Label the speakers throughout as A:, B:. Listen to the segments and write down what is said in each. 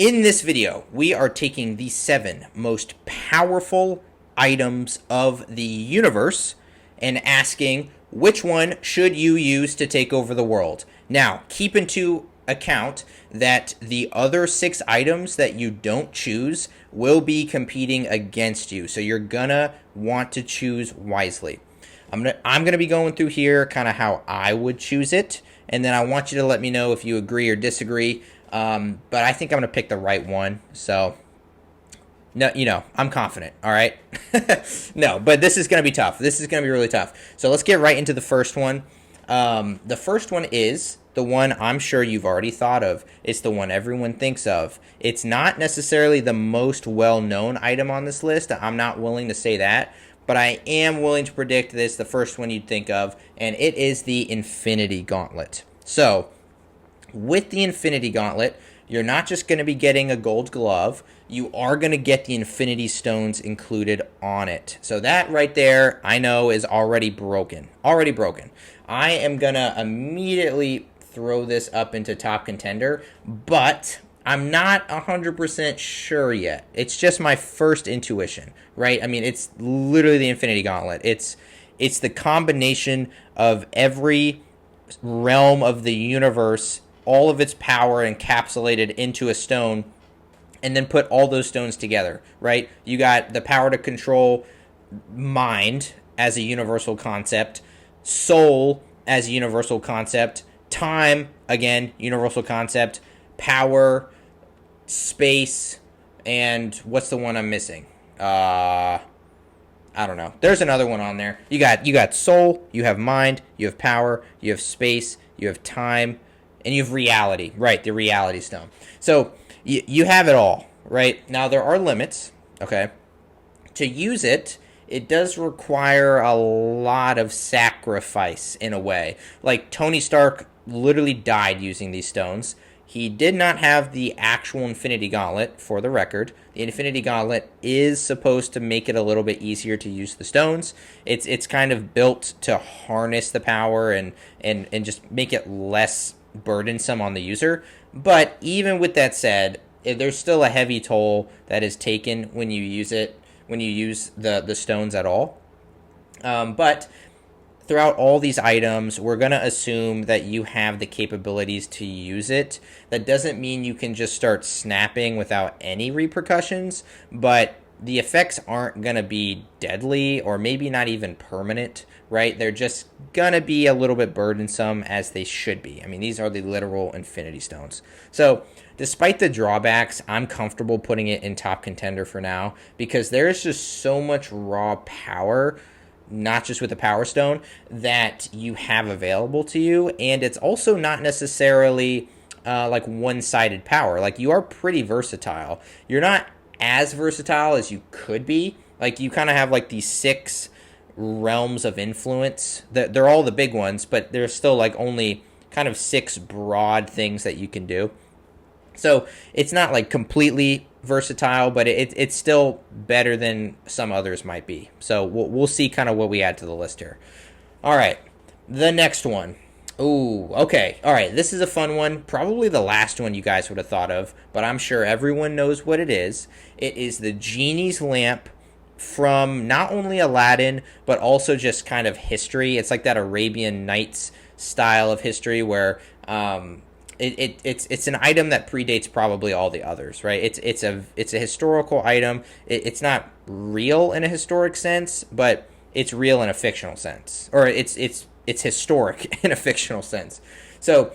A: In this video, we are taking the 7 most powerful items of the universe and asking which one should you use to take over the world. Now, keep into account that the other 6 items that you don't choose will be competing against you, so you're gonna want to choose wisely. I'm gonna be going through here kind of how I would choose it, and then I want you to let me know if you agree or disagree. But I think I'm gonna pick the right one. So, no, I'm confident. All right. No, but this is gonna be tough. This is gonna be really tough. So let's get right into the first one. The first one is the one I'm sure you've already thought of. It's the one everyone thinks of. It's not necessarily the most well-known item on this list. I'm not willing to say that, but I am willing to predict this, the first one you'd think of, and it is the Infinity Gauntlet. So, with the Infinity Gauntlet, you're not just going to be getting a gold glove, you are going to get the Infinity Stones included on it. So that right there, I know, is already broken. Already broken. I am going to immediately throw this up into top contender, but I'm not 100% sure yet. It's just my first intuition, right? I mean, it's literally the Infinity Gauntlet. It's the combination of every realm of the universe, all of its power encapsulated into a stone, and then put all those stones together, right? You got the power to control mind as a universal concept, soul as a universal concept, time, again, universal concept, power, space, and what's the one I'm missing? I don't know. There's another one on there. You got soul, you have mind, you have power, you have space, you have time, and you have reality, right? The reality stone. So you have it all, right? Now there are limits, okay? To use it, it does require a lot of sacrifice in a way. Like Tony Stark literally died using these stones. He did not have the actual Infinity Gauntlet, for the record. The Infinity Gauntlet is supposed to make it a little bit easier to use the stones. It's kind of built to harness the power and just make it less burdensome on the user. But even with that said, there's still a heavy toll that is taken when you use it, when you use the stones at all. But throughout all these items, we're going to assume that you have the capabilities to use it. That doesn't mean you can just start snapping without any repercussions, but the effects aren't going to be deadly or maybe not even permanent, right? They're just going to be a little bit burdensome, as they should be. I mean, these are the literal Infinity Stones. So, despite the drawbacks, I'm comfortable putting it in top contender for now because there's just so much raw power, not just with the Power Stone, that you have available to you, and it's also not necessarily like one-sided power. Like, you are pretty versatile. You're not as versatile as you could be. Like, you kind of have like these 6 realms of influence. They're all the big ones, but there's still like only kind of 6 broad things that you can do. So it's not like completely versatile, but it's still better than some others might be. So we'll see kind of what we add to the list here. All right, the next one. Ooh, okay. All right, this is a fun one. Probably the last one you guys would have thought of, but I'm sure everyone knows what it is. It is the Genie's lamp from not only Aladdin, but also just kind of history. It's like that Arabian Nights style of history where it's an item that predates probably all the others, right? It's a historical item. It's not real in a historic sense, but it's real in a fictional sense, or it's historic in a fictional sense. So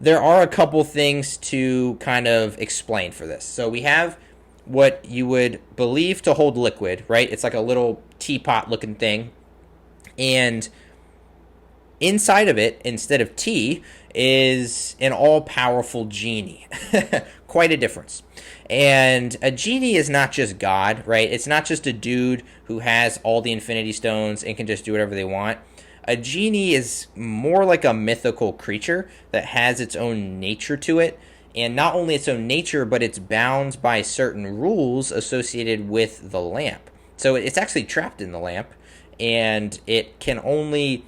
A: there are a couple things to kind of explain for this. So we have what you would believe to hold liquid, right? It's like a little teapot looking thing, and inside of it, instead of tea, is an all-powerful genie. Quite a difference. And a genie is not just God, right? It's not just a dude who has all the Infinity Stones and can just do whatever they want. A genie is more like a mythical creature that has its own nature to it. And not only its own nature, but it's bound by certain rules associated with the lamp. So it's actually trapped in the lamp, and it can only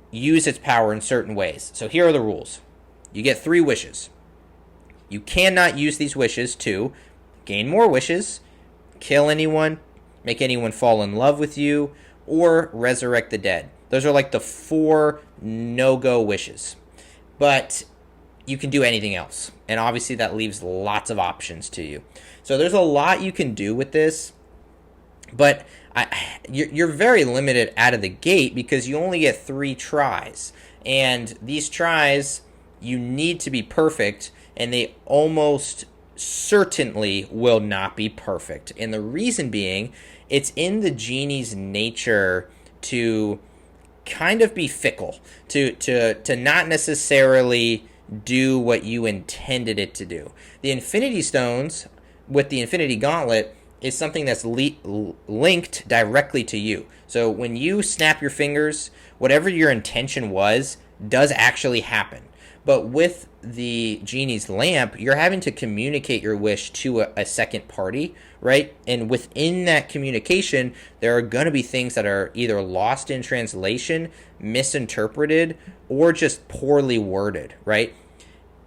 A: use its power in certain ways. So here are the rules. You get 3 wishes. You cannot use these wishes to gain more wishes, kill anyone, make anyone fall in love with you, or resurrect the dead. Those are like the 4 no-go wishes. But you can do anything else. And obviously that leaves lots of options to you. So there's a lot you can do with this. But you're very limited out of the gate because you only get 3 tries. And these tries, you need to be perfect, and they almost certainly will not be perfect. And the reason being, it's in the genie's nature to kind of be fickle, to not necessarily do what you intended it to do. The Infinity Stones with the Infinity Gauntlet is something that's linked directly to you. So when you snap your fingers, whatever your intention was does actually happen. But with the genie's lamp, you're having to communicate your wish to a second party, right? And within that communication, there are going to be things that are either lost in translation, misinterpreted, or just poorly worded, right?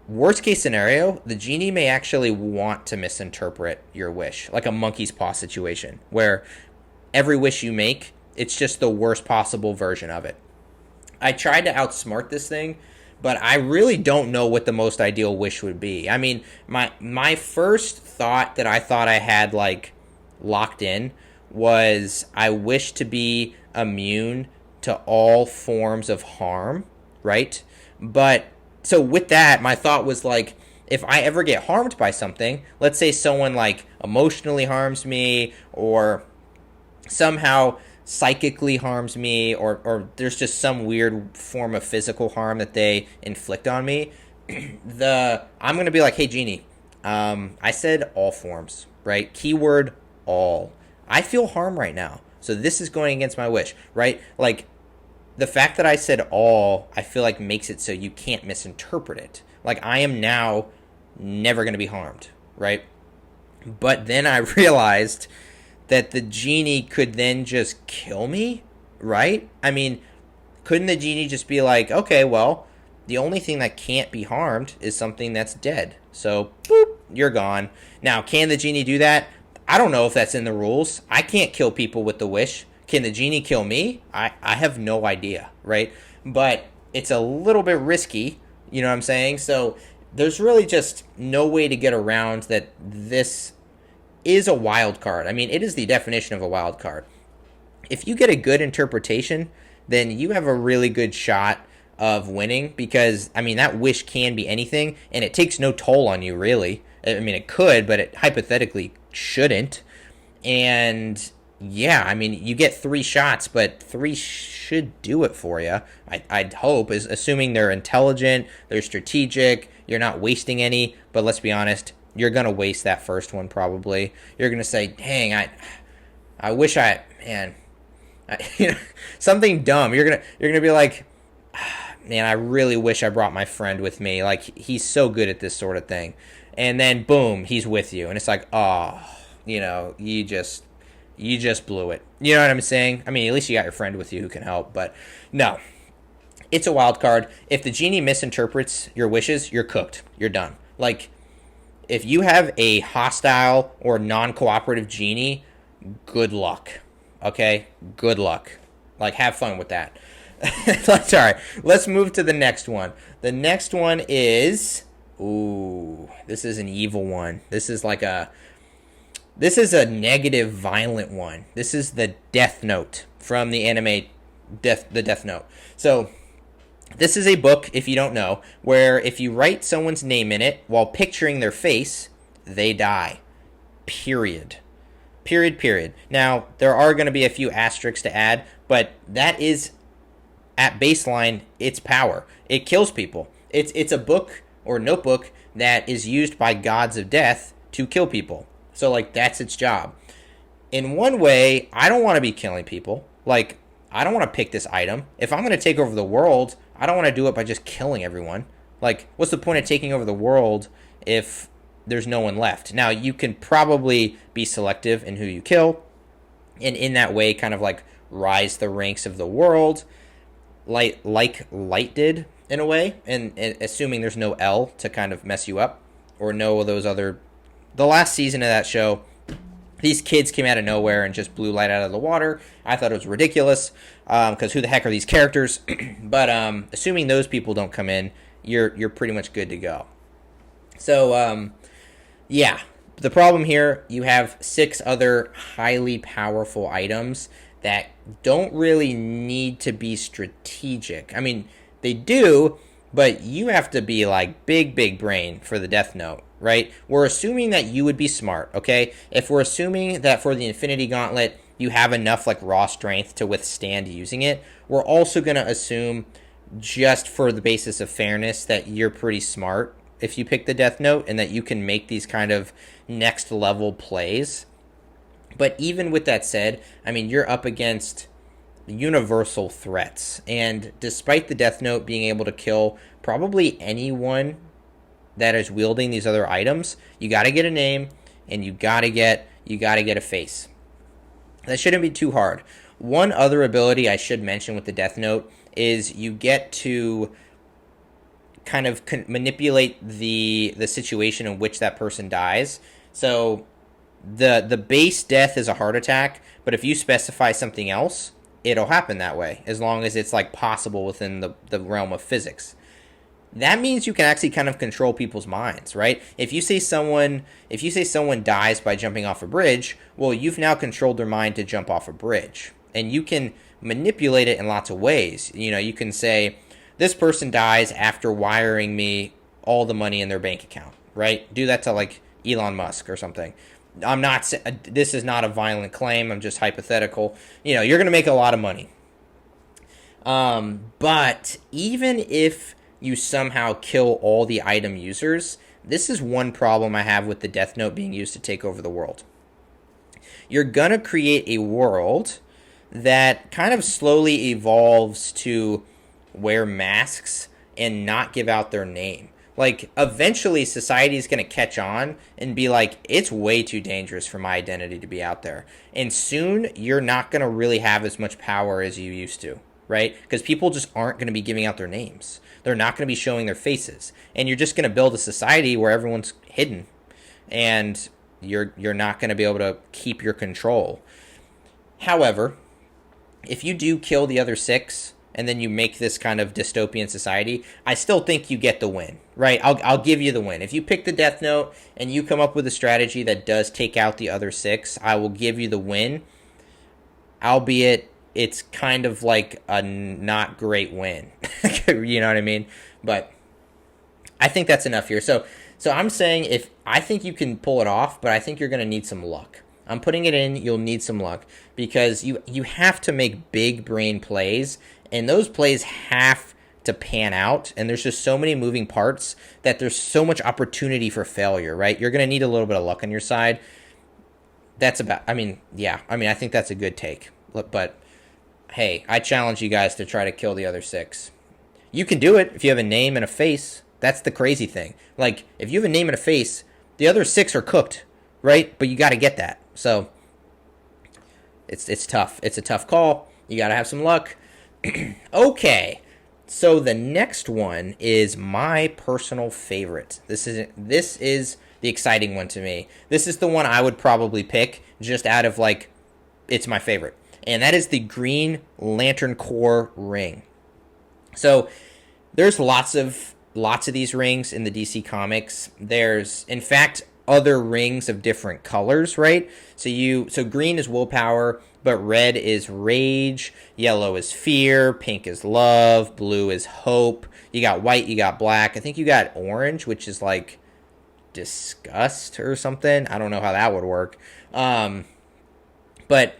A: Worst case scenario, the genie may actually want to misinterpret your wish, like a monkey's paw situation, where every wish you make, it's just the worst possible version of it. I tried to outsmart this thing, but I really don't know what the most ideal wish would be. I mean, my first thought that I thought I had like locked in was I wish to be immune to all forms of harm, right? But so with that, my thought was like, if I ever get harmed by something, let's say someone like emotionally harms me or somehow psychically harms me, or there's just some weird form of physical harm that they inflict on me, I'm going to be like, hey, Genie, I said all forms, right? Keyword all. I feel harm right now. So this is going against my wish, right? Like, the fact that I said all, I feel like makes it so you can't misinterpret it. Like, I am now never going to be harmed, right? But then I realized that the genie could then just kill me, right? I mean, couldn't the genie just be like, okay, well, the only thing that can't be harmed is something that's dead. So, boop, you're gone. Now, can the genie do that? I don't know if that's in the rules. I can't kill people with the wish. Can the genie kill me? I have no idea, right? But it's a little bit risky, you know what I'm saying? So there's really just no way to get around that this is a wild card. I mean, it is the definition of a wild card. If you get a good interpretation, then you have a really good shot of winning because, I mean, that wish can be anything, and it takes no toll on you, really. I mean, it could, but it hypothetically shouldn't. And yeah, I mean, you get 3 shots, but 3 should do it for you. I'd hope, is assuming they're intelligent, they're strategic, you're not wasting any. But let's be honest, you're gonna waste that first one probably. You're gonna say, "Dang, I wish you know, something dumb." You're gonna be like, "Man, I really wish I brought my friend with me. Like, he's so good at this sort of thing." And then boom, he's with you, and it's like, oh, you know, you just blew it. You know what I'm saying? I mean, at least you got your friend with you who can help. But no, it's a wild card. If the genie misinterprets your wishes, you're cooked. You're done. Like, if you have a hostile or non-cooperative genie, good luck. Okay? Good luck. Like, have fun with that. All right, let's move to the next one. The next one is... Ooh, this is an evil one. This is a negative, violent one. This is the Death Note from the anime the Death Note. So, this is a book, if you don't know, where if you write someone's name in it while picturing their face, they die. Period. Period. Now, there are going to be a few asterisks to add, but that is, at baseline, its power. It kills people. It's a book or notebook that is used by gods of death to kill people. So, like, that's its job. In one way, I don't want to be killing people. Like, I don't want to pick this item. If I'm going to take over the world, I don't want to do it by just killing everyone. Like, what's the point of taking over the world if there's no one left? Now, you can probably be selective in who you kill, and in that way, kind of like rise the ranks of the world, like Light did, in a way, and assuming there's no L to kind of mess you up. or know those other. The last season of that show, these kids came out of nowhere and just blew light out of the water. I thought it was ridiculous because who the heck are these characters? But assuming those people don't come in, you're pretty much good to go. So yeah, the problem here, you have 6 other highly powerful items that don't really need to be strategic. I mean, they do, but you have to be like big brain for the Death Note, right? We're assuming that you would be smart, okay? If we're assuming that for the Infinity Gauntlet, you have enough like raw strength to withstand using it, we're also going to assume, just for the basis of fairness, that you're pretty smart if you pick the Death Note and that you can make these kind of next level plays. But even with that said, I mean, you're up against universal threats. And despite the Death Note being able to kill probably anyone that is wielding these other items, you got to get a name and you got to get a face. That shouldn't be too hard. One other ability I should mention with the Death Note is you get to kind of manipulate the situation in which that person dies. So the base death is a heart attack, but if you specify something else, it'll happen that way, as long as it's like possible within the realm of physics. That means you can actually kind of control people's minds, right? If you say someone dies by jumping off a bridge, well, you've now controlled their mind to jump off a bridge. And you can manipulate it in lots of ways. You know, you can say, this person dies after wiring me all the money in their bank account, right? Do that to like Elon Musk or something. I'm not, this is not a violent claim. I'm just hypothetical. You know, you're going to make a lot of money. But even if you somehow kill all the item users, this is one problem I have with the Death Note being used to take over the world. You're going to create a world that kind of slowly evolves to wear masks and not give out their name. Like, eventually society is going to catch on and be like, it's way too dangerous for my identity to be out there. And soon you're not going to really have as much power as you used to, right? Because people just aren't going to be giving out their names. They're not going to be showing their faces. And you're just going to build a society where everyone's hidden. And you're not going to be able to keep your control. However, if you do kill the other 6 and then you make this kind of dystopian society, I still think you get the win, right? I'll give you the win. If you pick the Death Note and you come up with a strategy that does take out the other 6, I will give you the win, albeit it's kind of like a not great win. You know what I mean? But I think that's enough here. So I'm saying, I think you can pull it off, but I think you're going to need some luck. I'm putting it in, you'll need some luck, because you have to make big brain plays, and those plays have to pan out, and there's just so many moving parts that there's so much opportunity for failure, right? You're going to need a little bit of luck on your side. I think that's a good take. But, hey, I challenge you guys to try to kill the other 6. You can do it if you have a name and a face. That's the crazy thing. Like, if you have a name and a face, the other 6 are cooked, right? But you got to get that. So it's tough. It's a tough call. You got to have some luck. Okay. So the next one is my personal favorite. This is the exciting one to me. This is the one I would probably pick just out of like, it's my favorite. And that is the Green Lantern Corps ring. So there's lots of these rings in the DC comics. There's, in fact, other rings of different colors, right? So green is willpower, but red is rage, yellow is fear, pink is love, blue is hope. You got white, you got black. I think you got orange, which is like disgust or something. I don't know how that would work. But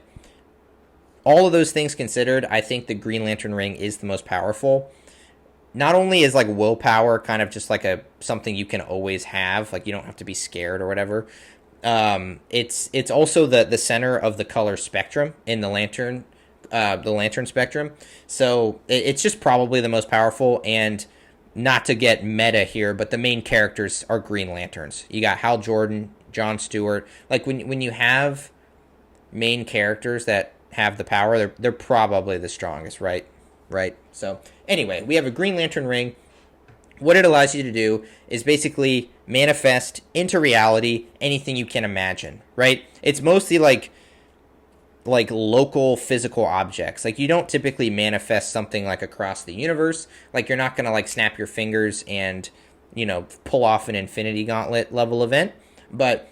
A: all of those things considered, I think the Green Lantern ring is the most powerful. Not only is like willpower kind of just like something you can always have, like you don't have to be scared or whatever. It's also the center of the color spectrum in the lantern spectrum. So it's just probably the most powerful. And not to get meta here, but the main characters are Green Lanterns. You got Hal Jordan, John Stewart. Like when you have main characters that have the power, they're probably the strongest, right? So anyway, we have a Green Lantern ring. what it allows you to do is basically manifest into reality anything you can imagine, right? It's mostly like local physical objects. Like you don't typically manifest something like across the universe. Like you're not going to like snap your fingers and, pull off an Infinity Gauntlet level event, but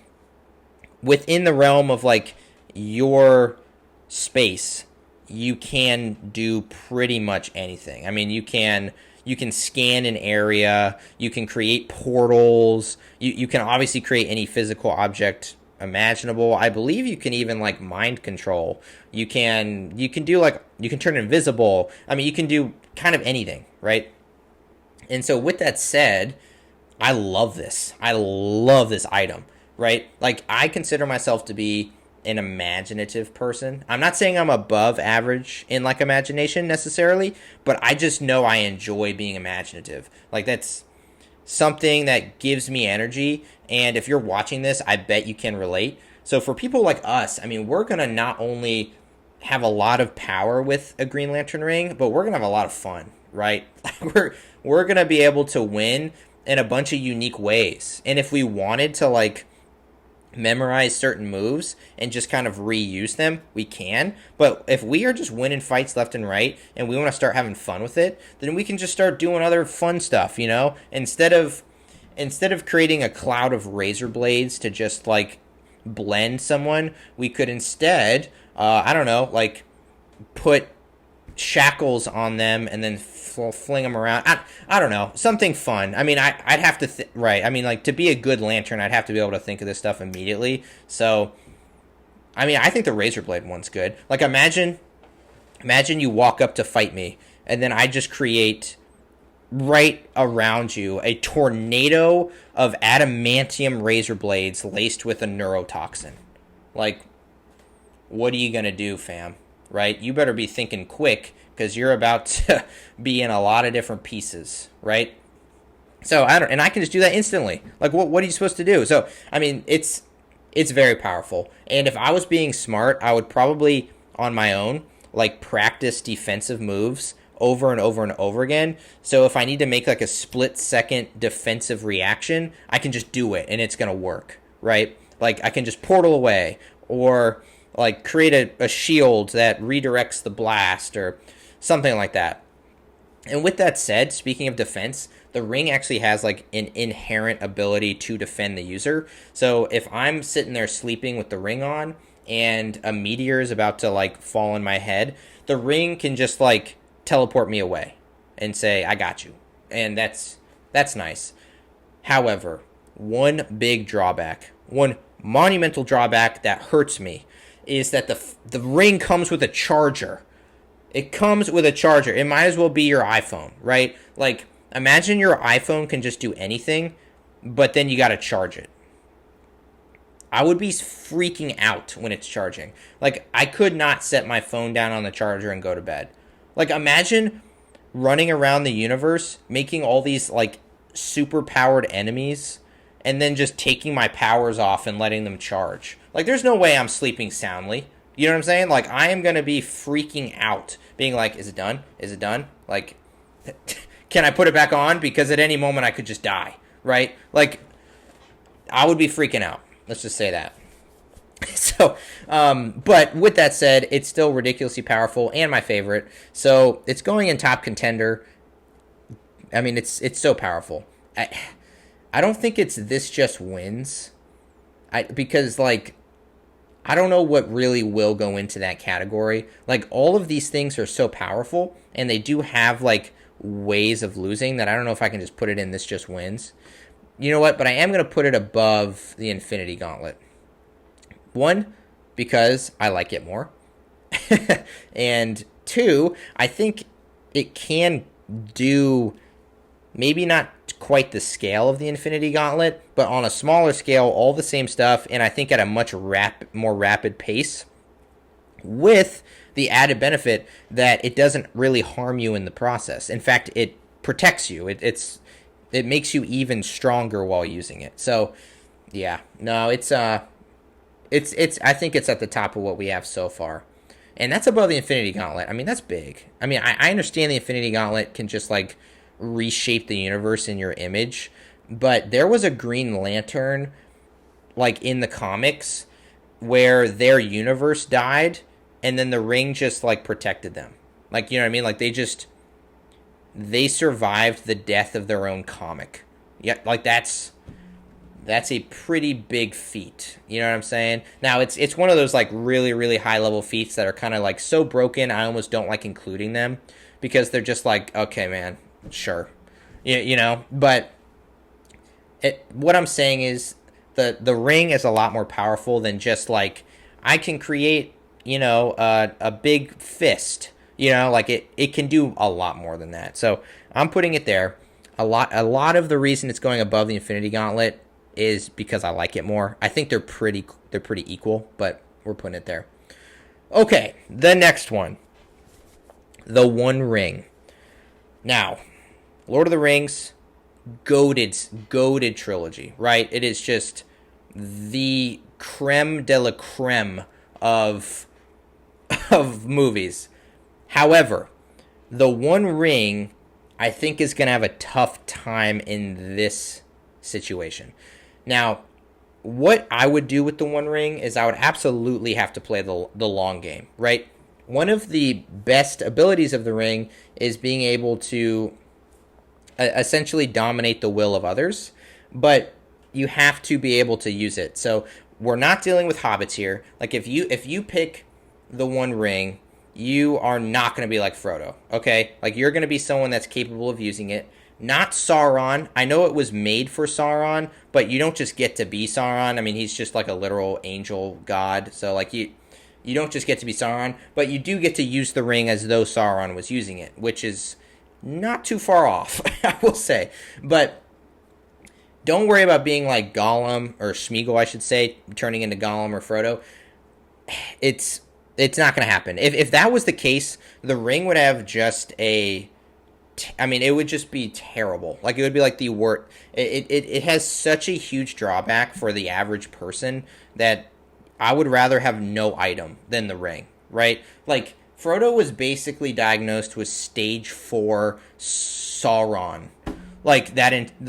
A: within the realm of like your space, you can do pretty much anything. I mean, you can scan an area, you can create portals, you can obviously create any physical object imaginable. I believe you can even like mind control. You can do like, you can turn invisible. I mean, you can do kind of anything, right? And so with that said, I love this. I love this item, right? Like I consider myself to be an imaginative person. I'm not saying I'm above average in like imagination necessarily, but I just know I enjoy being imaginative. Like that's something that gives me energy. And if you're watching this, I bet you can relate. So for people like us, I mean, we're going to not only have a lot of power with a Green Lantern ring, but we're going to have a lot of fun, right? We're going to be able to win in a bunch of unique ways. And if we wanted to like memorize certain moves and just kind of reuse them, we can. But if we are just winning fights left and right and we want to start having fun with it, then we can just start doing other fun stuff, instead of creating a cloud of razor blades to just like blend someone, we could instead I don't know, like put shackles on them and then fling them around. I don't know, something fun. I mean, I'd have to right. I mean, like to be a good lantern, I'd have to be able to think of this stuff immediately. So, I mean, I think the razor blade one's good. Like imagine you walk up to fight me, and then I just create right around you a tornado of adamantium razor blades laced with a neurotoxin. Like, what are you gonna do, fam? Right? You better be thinking quick because you're about to be in a lot of different pieces, right? So I can just do that instantly. Like, what are you supposed to do? So, I mean, it's very powerful. And if I was being smart, I would probably on my own like practice defensive moves over and over and over again. So if I need to make like a split second defensive reaction, I can just do it and it's gonna work, right? Like I can just portal away or like create a shield that redirects the blast or something like that. And with that said, speaking of defense, the ring actually has like an inherent ability to defend the user. So if I'm sitting there sleeping with the ring on and a meteor is about to like fall on my head, the ring can just like teleport me away and say, I got you. And that's nice. However, one big drawback, one monumental drawback that hurts me is that the ring comes with a charger. It comes with a charger. It might as well be your iPhone, right? Like, imagine your iPhone can just do anything, but then you got to charge it. I would be freaking out when it's charging. Like, I could not set my phone down on the charger and go to bed. Like, imagine running around the universe, making all these, like, super-powered enemies, and then just taking my powers off and letting them charge. Like, there's no way I'm sleeping soundly. You know what I'm saying? Like, I am going to be freaking out, being like, is it done? Is it done? Like, can I put it back on? Because at any moment I could just die, right? Like, I would be freaking out. Let's just say that. So, but with that said, it's still ridiculously powerful and my favorite. So, it's going in top contender. I mean, it's so powerful. I don't think it's this just wins. Because, like, I don't know what really will go into that category. Like, all of these things are so powerful, and they do have, like, ways of losing that I don't know if I can just put it in this just wins. You know what? But I am going to put it above the Infinity Gauntlet. One, because I like it more. And two, I think it can do maybe not quite the scale of the Infinity Gauntlet, but on a smaller scale, all the same stuff, and I think at a much more rapid pace, with the added benefit that it doesn't really harm you in the process. In fact, it protects you. It makes you even stronger while using it. So, yeah, no, it's I think it's at the top of what we have so far, and that's above the Infinity Gauntlet. I mean, that's big. I mean, I understand the Infinity Gauntlet can just like reshape the universe in your image, but there was a Green Lantern, like in the comics, where their universe died, and then the ring just like protected them. Like, you know what I mean? Like they survived the death of their own comic. Yeah, like that's a pretty big feat. You know what I'm saying? Now it's one of those like really really high level feats that are kind of like so broken I almost don't like including them because they're just like, okay man, sure. You know, but what I'm saying is the ring is a lot more powerful than just like I can create, you know, a big fist. You know, like it can do a lot more than that. So I'm putting it there. A lot of the reason it's going above the Infinity Gauntlet is because I like it more. I think they're pretty equal, but we're putting it there. Okay, the next one, the One Ring. Now, Lord of the Rings, goated trilogy, right? It is just the creme de la creme of movies. However, the One Ring, I think, is going to have a tough time in this situation. Now, what I would do with the One Ring is I would absolutely have to play the long game, right? One of the best abilities of the ring is being able to essentially dominate the will of others, but you have to be able to use it. So we're not dealing with hobbits here. Like if you pick the One Ring, you are not going to be like Frodo, okay? Like you're going to be someone that's capable of using it. Not Sauron. I know it was made for Sauron, but you don't just get to be Sauron. I mean, he's just like a literal angel god. So like you don't just get to be Sauron, but you do get to use the ring as though Sauron was using it, which is not too far off, I will say. But don't worry about being like Gollum or Smeagol, I should say, turning into Gollum or Frodo. It's not going to happen. If that was the case, the ring would have just it would just be terrible. Like, it would be like the worst. It has such a huge drawback for the average person that I would rather have no item than the ring, right? Like, Frodo was basically diagnosed with stage 4 Sauron. Like,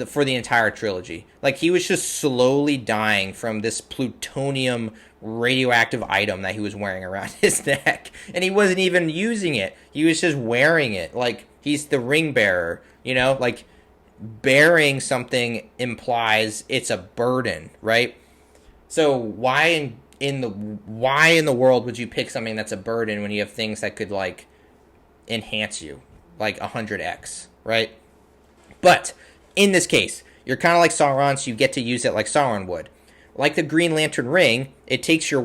A: for the entire trilogy. Like, he was just slowly dying from this plutonium radioactive item that he was wearing around his neck. And he wasn't even using it. He was just wearing it. Like, he's the ring bearer, you know? Like, bearing something implies it's a burden, right? So why in the world would you pick something that's a burden when you have things that could, like, enhance you? Like 100x, right? But in this case, you're kind of like Sauron, so you get to use it like Sauron would. Like the Green Lantern ring, it takes your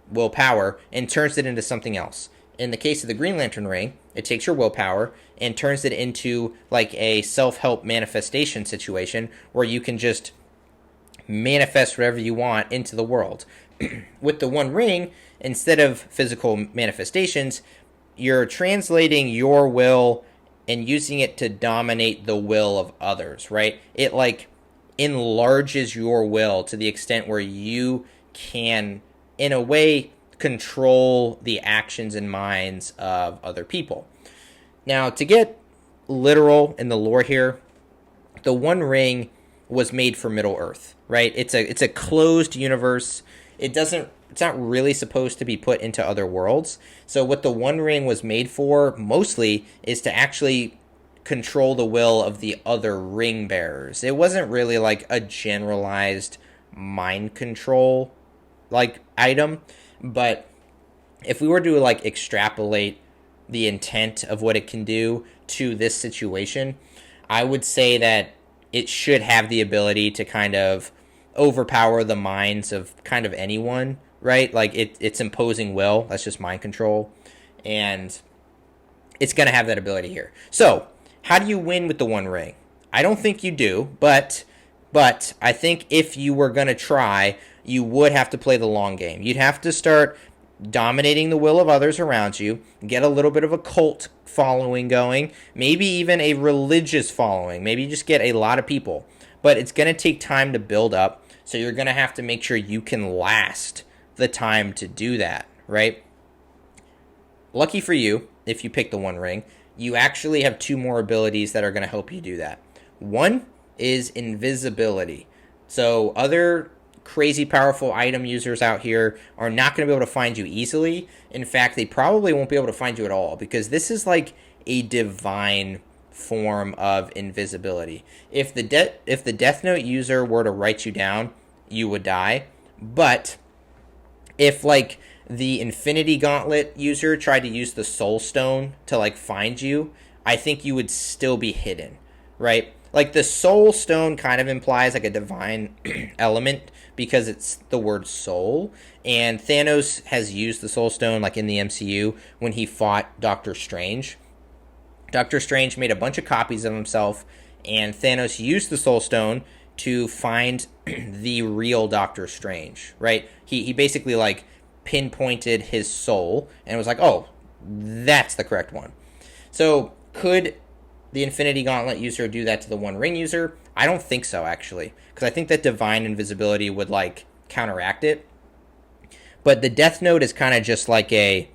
A: willpower, and turns it into something else. In the case of the Green Lantern ring, it takes your willpower and turns it into like a self-help manifestation situation where you can just manifest whatever you want into the world. With the One Ring, instead of physical manifestations, you're translating your will and using it to dominate the will of others, right? It like enlarges your will to the extent where you can, in a way, control the actions and minds of other people. Now, to get literal in the lore here, the One Ring was made for Middle Earth, right? It's a closed universe. It's not really supposed to be put into other worlds. So what the One Ring was made for mostly is to actually control the will of the other ring bearers. It wasn't really like a generalized mind control like item, but if we were to like extrapolate the intent of what it can do to this situation, I would say that it should have the ability to kind of overpower the minds of kind of anyone, right? Like it's imposing will. That's just mind control. And it's going to have that ability here. So how do you win with the One Ring? I don't think you do, but I think if you were going to try, you would have to play the long game. You'd have to start dominating the will of others around you, get a little bit of a cult following going, maybe even a religious following. Maybe you just get a lot of people. But it's going to take time to build up, so you're going to have to make sure you can last the time to do that, right? Lucky for you, if you pick the One Ring, you actually have two more abilities that are going to help you do that. One is invisibility. So other crazy powerful item users out here are not going to be able to find you easily. In fact, they probably won't be able to find you at all, because this is like a divine form of invisibility. If the Death Note user were to write you down, you would die. But if like the Infinity Gauntlet user tried to use the Soul Stone to like find you, I think you would still be hidden, right? Like the Soul Stone kind of implies like a divine element because it's the word soul, and Thanos has used the Soul Stone like in the MCU when he fought Doctor Strange. Doctor Strange made a bunch of copies of himself, and Thanos used the Soul Stone to find the real Doctor Strange, right? He basically like pinpointed his soul and was like, oh, that's the correct one. So could the Infinity Gauntlet user do that to the One Ring user? I don't think so, actually, because I think that divine invisibility would like counteract it. But the Death Note is kind of just like a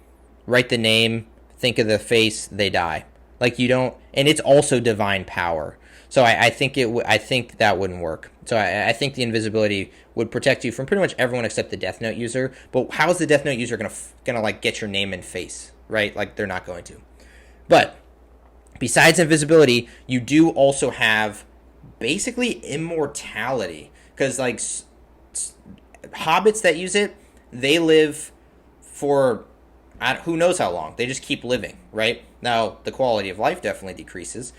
A: write the name, think of the face, they die. Like you don't, and it's also divine power. So I think I think that wouldn't work. So I think the invisibility would protect you from pretty much everyone except the Death Note user. But how is the Death Note user gonna like get your name and face, right? Like they're not going to. But besides invisibility, you do also have basically immortality, because like hobbits that use it, they live for who knows how long. They just keep living, right? Now, the quality of life definitely decreases.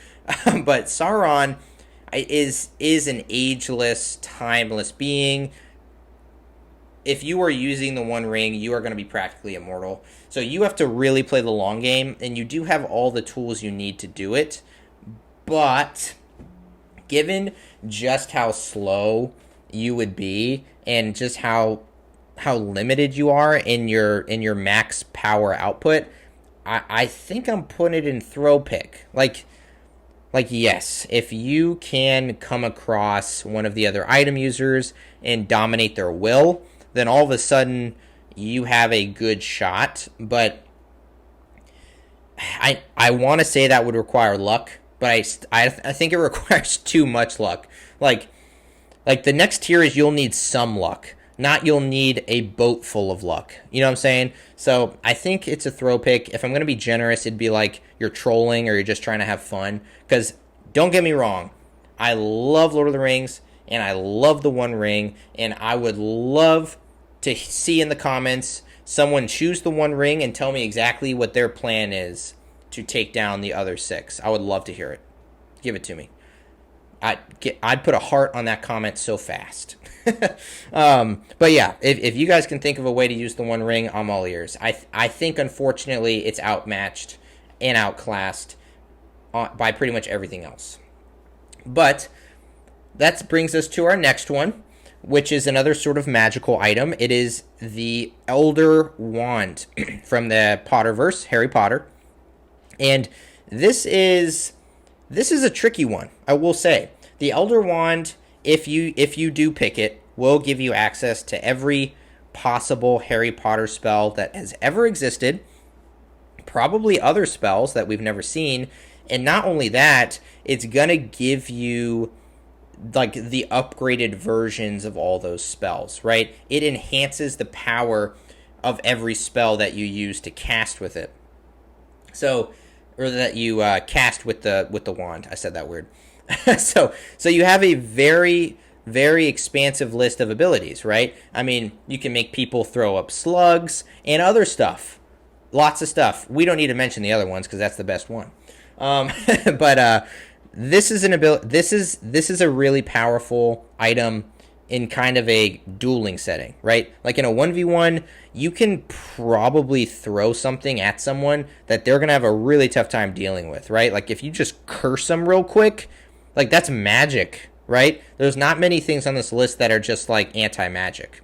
A: But Sauron is an ageless, timeless being. If you are using the One Ring, you are going to be practically immortal. So you have to really play the long game, and you do have all the tools you need to do it. But given just how slow you would be, and just how limited you are in your max power output, I think I'm putting it in throw pick. Like yes, if you can come across one of the other item users and dominate their will, then all of a sudden you have a good shot. But I want to say that would require luck, but I think it requires too much luck. Like the next tier is you'll need some luck, not you'll need a boat full of luck. You know what I'm saying? So I think it's a throw pick. If I'm going to be generous, it'd be like you're trolling or you're just trying to have fun. Because don't get me wrong, I love Lord of the Rings and I love the One Ring, and I would love to see in the comments someone choose the One Ring and tell me exactly what their plan is to take down the other 6. I would love to hear it. Give it to me. I'd put a heart on that comment so fast. But yeah, if you guys can think of a way to use the One Ring, I'm all ears. I think, unfortunately, it's outmatched and outclassed by pretty much everything else. But that brings us to our next one, which is another sort of magical item. It is the Elder Wand from the Potterverse, Harry Potter. And this is a tricky one, I will say. The Elder Wand, if you do pick it, will give you access to every possible Harry Potter spell that has ever existed, probably other spells that we've never seen, and not only that, it's going to give you like the upgraded versions of all those spells, right? It enhances the power of every spell that you use to cast with it. So, or that you cast with the wand. I said that weird. So you have a very, very expansive list of abilities, right? I mean, you can make people throw up slugs and other stuff. Lots of stuff. We don't need to mention the other ones because that's the best one. But this is an ability. This is a really powerful item in kind of a dueling setting, right? Like in a 1v1, you can probably throw something at someone that they're going to have a really tough time dealing with, right? Like if you just curse them real quick, like that's magic, right? There's not many things on this list that are just like anti-magic.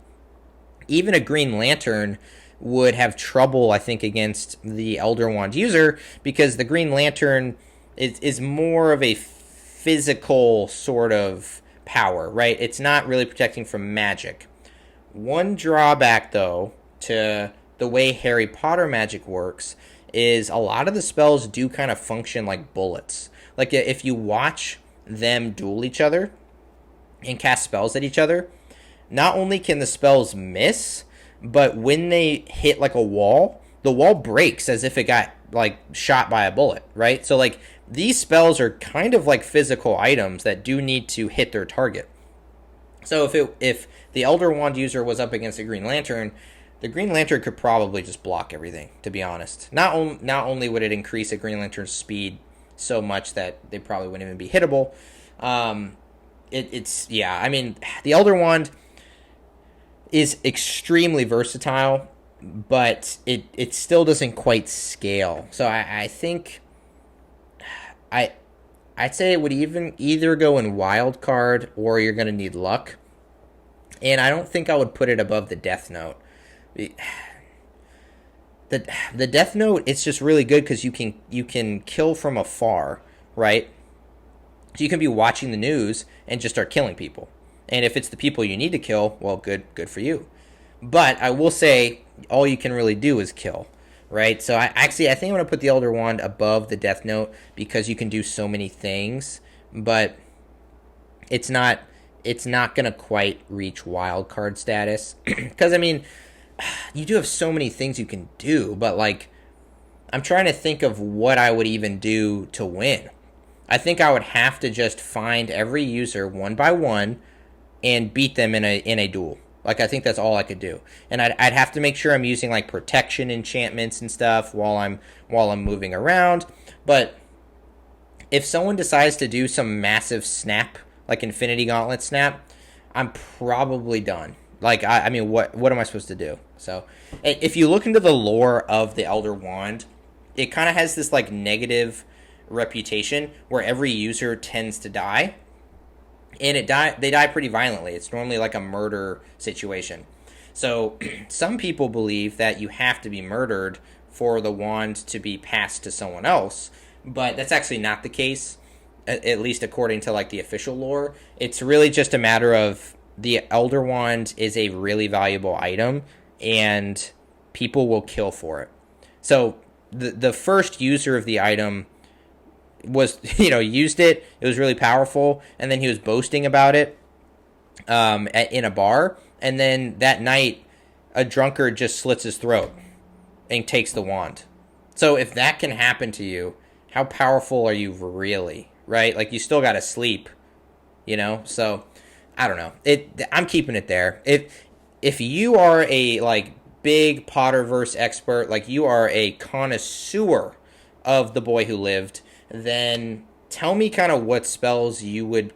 A: Even a Green Lantern would have trouble, I think, against the Elder Wand user, because the Green Lantern is more of a physical sort of power, right? It's not really protecting from magic. One drawback, though, to the way Harry Potter magic works is a lot of the spells do kind of function like bullets. Like if you watch them duel each other and cast spells at each other, not only can the spells miss, but when they hit like a wall, the wall breaks as if it got like shot by a bullet, right? So like these spells are kind of like physical items that do need to hit their target. So if the Elder Wand user was up against a Green Lantern, the Green Lantern could probably just block everything, to be honest. Not only would it increase a Green Lantern's speed so much that they probably wouldn't even be hittable. I mean, the Elder Wand is extremely versatile, but it still doesn't quite scale. So I think I'd say it would either go in wild card or you're going to need luck. And I don't think I would put it above the Death Note. The Death Note, it's just really good because you can kill from afar, right? So you can be watching the news and just start killing people. And if it's the people you need to kill, well, good for you. But I will say all you can really do is kill, right? So I think I'm going to put the Elder Wand above the Death Note because you can do so many things, but it's not going to quite reach wild card status. Because, I mean, you do have so many things you can do, but, like, I'm trying to think of what I would even do to win. I think I would have to just find every user one by one and beat them in a duel. Like, I think that's all I could do. And I'd have to make sure I'm using, like, protection enchantments and stuff while I'm moving around. But if someone decides to do some massive snap, like Infinity Gauntlet snap, I'm probably done. Like, I mean, what am I supposed to do? So, if you look into the lore of the Elder Wand, it kind of has this, like, negative reputation where every user tends to die. And they die pretty violently. It's normally like a murder situation. So some people believe that you have to be murdered for the wand to be passed to someone else, but that's actually not the case, at least according to like the official lore. It's really just a matter of the Elder Wand is a really valuable item, and people will kill for it. So the first user of the item was, used it. It was really powerful, and then he was boasting about it in a bar, and then that night a drunkard just slits his throat and takes the wand. So if that can happen to you, how powerful are you really, right? Like, you still got to sleep, so I don't know. I'm keeping it there. If you are a like big Potterverse expert, like you are a connoisseur of The Boy Who Lived, then tell me kind of what spells you would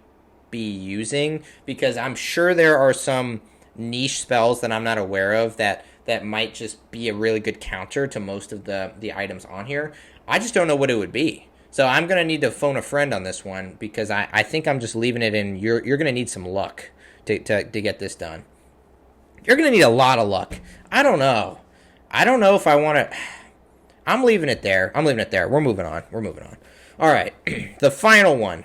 A: be using, because I'm sure there are some niche spells that I'm not aware of that might just be a really good counter to most of the items on here. I just don't know what it would be. So I'm going to need to phone a friend on this one, because I think I'm just leaving it in. You're going to need some luck to get this done. You're going to need a lot of luck. I don't know if I want to. I'm leaving it there. We're moving on. All right, the final one.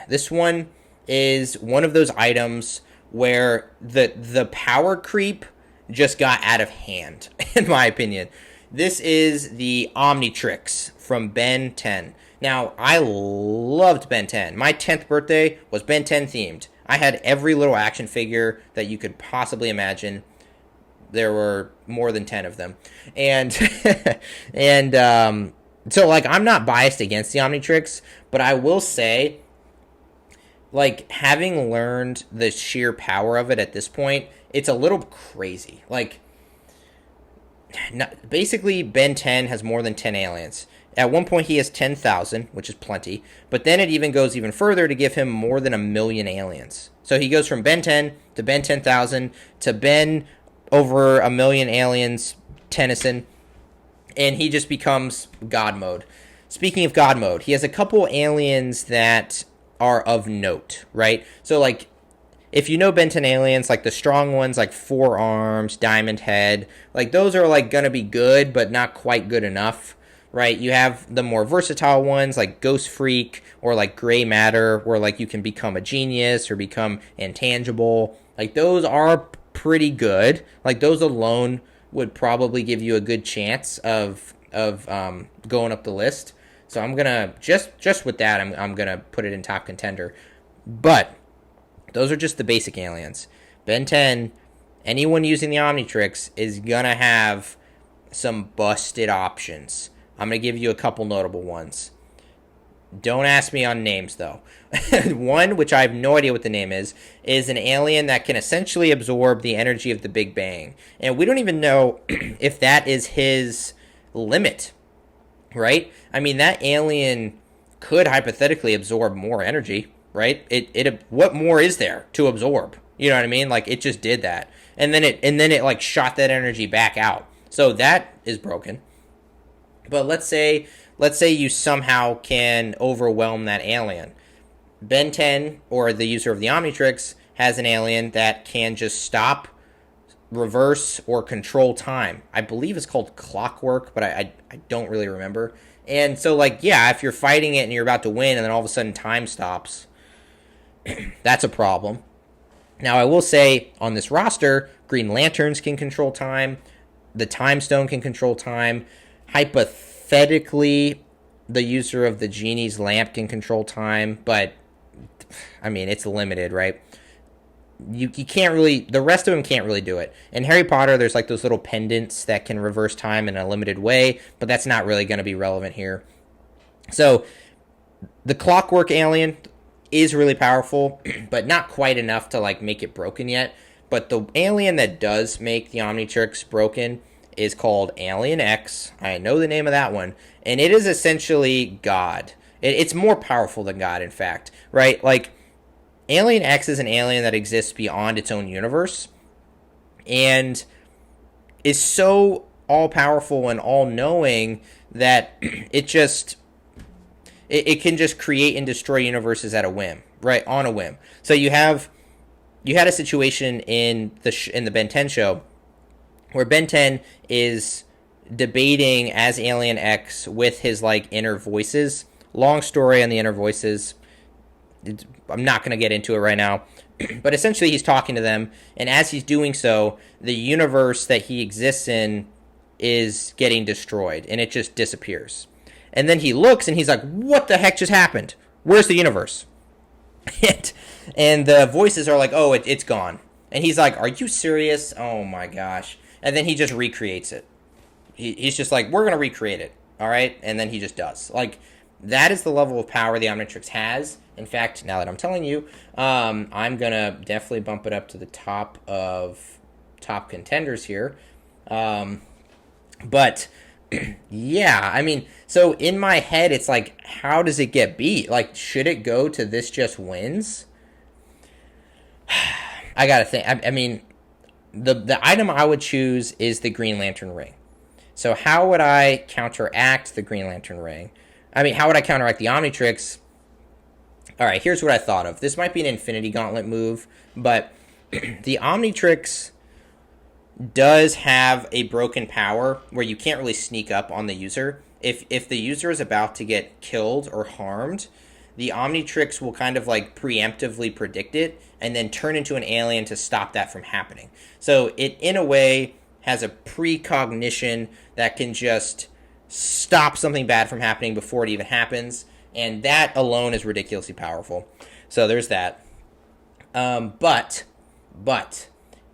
A: This one is one of those items where the power creep just got out of hand, in my opinion. This is the Omnitrix from Ben 10. Now, I loved Ben 10. My 10th birthday was Ben 10 themed. I had every little action figure that you could possibly imagine. There were more than 10 of them. And so, like, I'm not biased against the Omnitrix, but I will say, like, having learned the sheer power of it at this point, it's a little crazy. Like, basically, Ben 10 has more than 10 aliens. At one point, he has 10,000, which is plenty, but then it even goes even further to give him more than 1 million aliens. So he goes from Ben 10 to Ben 10,000 to Ben over 1 million aliens, Tennyson, and he just becomes God mode. Speaking of God mode, he has a couple aliens that are of note, right? So, like, if you know Ben 10 aliens, like the strong ones, like Four Arms, Diamond Head, like those are like gonna be good, but not quite good enough, right? You have the more versatile ones, like Ghost Freak or like Gray Matter, where like you can become a genius or become intangible. Like, those are pretty good. Like, those alone would probably give you a good chance of going up the list. So I'm gonna just with that, I'm gonna put it in top contender. But those are just the basic aliens. Ben 10, anyone using the Omnitrix is gonna have some busted options. I'm gonna give you a couple notable ones. Don't ask me on names though. One, which I have no idea what the name is an alien that can essentially absorb the energy of the Big Bang. And we don't even know if that is his limit, right? I mean, that alien could hypothetically absorb more energy, right? It what more is there to absorb? You know what I mean? Like, it just did that. And then it like shot that energy back out. So that is broken. But let's say you somehow can overwhelm that alien. Ben 10, or the user of the Omnitrix, has an alien that can just stop, reverse, or control time. I believe it's called clockwork, but I don't really remember. And so, like, yeah, if you're fighting it and you're about to win and then all of a sudden time stops, that's a problem. Now, I will say, on this roster, Green Lanterns can control time. The Time Stone can control time. Hypothetically, the user of the Genie's lamp can control time, but I mean, it's limited, right? You can't really, the rest of them can't really do it. In Harry Potter, there's like those little pendants that can reverse time in a limited way, but that's not really going to be relevant here. So the Clockwork alien is really powerful, but not quite enough to like make it broken yet. But the alien that does make the Omnitrix broken is called Alien X. I know the name of that one. And it is essentially God. It's more powerful than God, in fact, right? Like, Alien X is an alien that exists beyond its own universe and is so all-powerful and all-knowing that it can just create and destroy universes at a whim, right? On a whim. So you had a situation in the Ben 10 show where Ben 10 is debating as Alien X with his like inner voices. Long story on the inner voices. I'm not going to get into it right now. But essentially he's talking to them, and as he's doing so, the universe that he exists in is getting destroyed, and it just disappears. And then he looks, and he's like, what the heck just happened? Where's the universe? And the voices are like, oh, it's gone. And he's like, are you serious? Oh my gosh. And then he just recreates it. He's just like, we're going to recreate it. All right? And then he just does. Like, that is the level of power the Omnitrix has. In fact, now that I'm telling you, I'm going to definitely bump it up to the top of top contenders here. But, yeah, I mean, so in my head, it's like, how does it get beat? Like, should it go to This Just Wins? I got to think. I mean, the item I would choose is the Green Lantern ring. So how would I counteract the Green Lantern ring? I mean, how would I counteract the Omnitrix? All right, here's what I thought of. This might be an Infinity Gauntlet move, but the Omnitrix does have a broken power where you can't really sneak up on the user. If the user is about to get killed or harmed, the Omnitrix will kind of like preemptively predict it and then turn into an alien to stop that from happening. So it, in a way, has a precognition that can just stop something bad from happening before it even happens. And that alone is ridiculously powerful. So there's that. But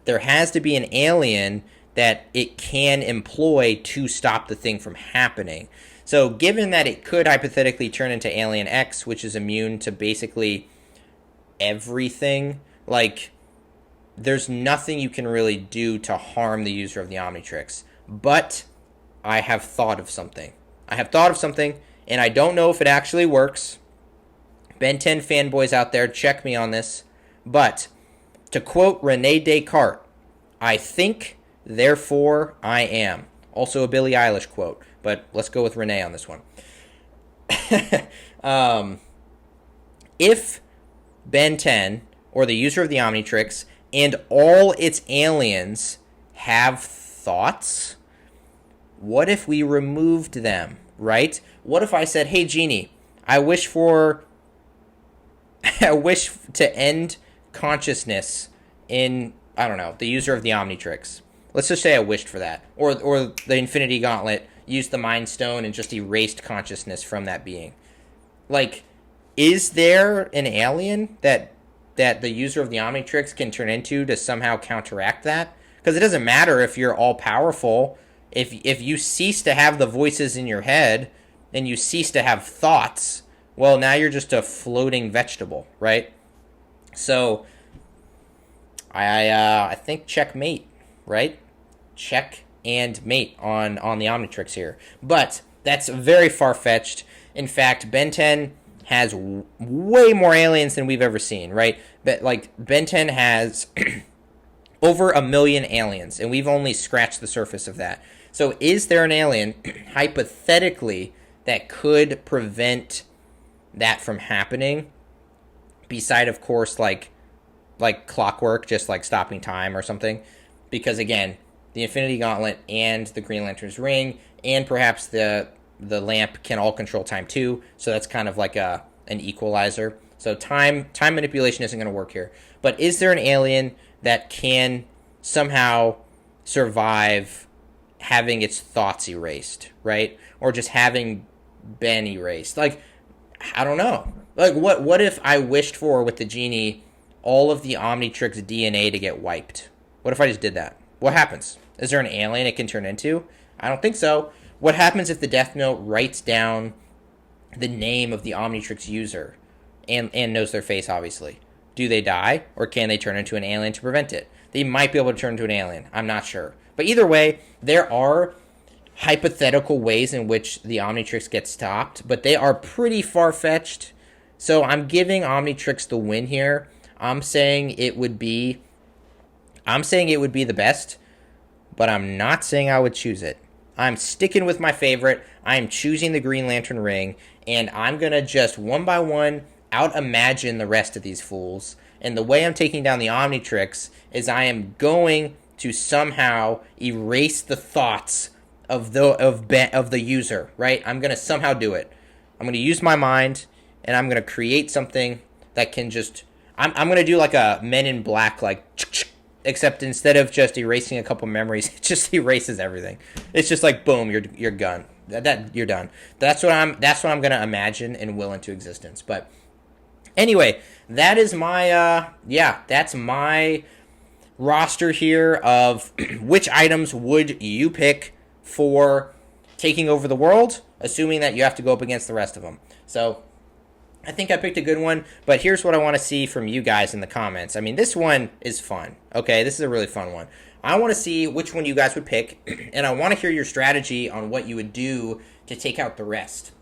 A: there has to be an alien that it can employ to stop the thing from happening. So given that it could hypothetically turn into Alien X, which is immune to basically everything, like, there's nothing you can really do to harm the user of the Omnitrix. But I have thought of something. And I don't know if it actually works. Ben 10 fanboys out there, check me on this. But to quote Rene Descartes, I think, therefore I am. Also a Billie Eilish quote, but let's go with Rene on this one. If Ben 10, or the user of the Omnitrix, and all its aliens have thoughts, what if we removed them, right? What if I said, hey, Genie, I wish to end consciousness in, I don't know, the user of the Omnitrix. Let's just say I wished for that. Or the Infinity Gauntlet used the Mind Stone and just erased consciousness from that being. Like, is there an alien that the user of the Omnitrix can turn into to somehow counteract that? Because it doesn't matter if you're all powerful. If you cease to have the voices in your head and you cease to have thoughts, well, now you're just a floating vegetable, right? So I think checkmate, right? Check and mate on the Omnitrix here. But that's very far-fetched. In fact, Ben 10 has way more aliens than we've ever seen, right? But like Ben 10 has over 1 million aliens, and we've only scratched the surface of that. So is there an alien, hypothetically, that could prevent that from happening? Beside, of course, like clockwork, just like stopping time or something. Because again, the Infinity Gauntlet and the Green Lantern's ring, and perhaps the lamp can all control time too. So that's kind of like an equalizer. So time manipulation isn't going to work here. But is there an alien that can somehow survive having its thoughts erased, right? Or just having been erased? Like, I don't know. Like, what if I wished for, with the Genie, all of the Omnitrix DNA to get wiped? What if I just did that? What happens? Is there an alien it can turn into? I don't think so. What happens if the Death Note writes down the name of the Omnitrix user and knows their face, obviously? Do they die, or can they turn into an alien to prevent it? They might be able to turn into an alien. I'm not sure. But either way, there are hypothetical ways in which the Omnitrix gets stopped, but they are pretty far-fetched. So I'm giving Omnitrix the win here. I'm saying it would be the best, but I'm not saying I would choose it. I'm sticking with my favorite. I'm choosing the Green Lantern ring, and I'm going to just one by one out-imagine the rest of these fools. And the way I'm taking down the Omnitrix is I am going to somehow erase the thoughts of the user, right? I'm going to somehow do it. I'm going to use my mind, and I'm going to create something that can just... I'm going to do like a Men in Black, like... Except instead of just erasing a couple memories, it just erases everything. It's just like, boom, you're gone. You're done. That's what I'm going to imagine and will into existence. But anyway, that is my that's my roster here of which items would you pick for taking over the world, assuming that you have to go up against the rest of them. So I think I picked a good one, but here's what I want to see from you guys in the comments. I mean, this one is fun, okay? This is a really fun one. I want to see which one you guys would pick, and I want to hear your strategy on what you would do to take out the rest.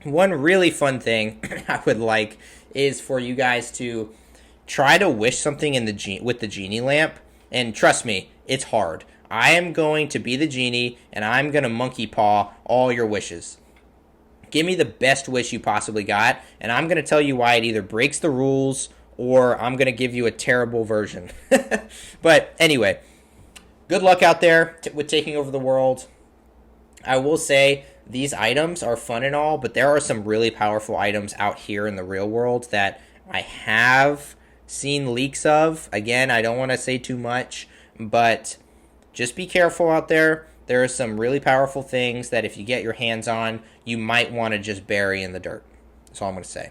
A: One really fun thing I would like is for you guys to try to wish something with the Genie lamp, and trust me, it's hard. I am going to be the Genie, and I'm going to monkey paw all your wishes. Give me the best wish you possibly got, and I'm going to tell you why it either breaks the rules or I'm going to give you a terrible version. But anyway, good luck out there with taking over the world. I will say these items are fun and all, but there are some really powerful items out here in the real world that I have seen leaks of. Again, I don't want to say too much, but just be careful out there. There are some really powerful things that if you get your hands on, you might want to just bury in the dirt. That's all I'm going to say.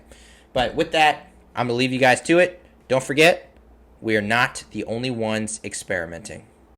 A: But with that, I'm going to leave you guys to it. Don't forget, we are not the only ones experimenting.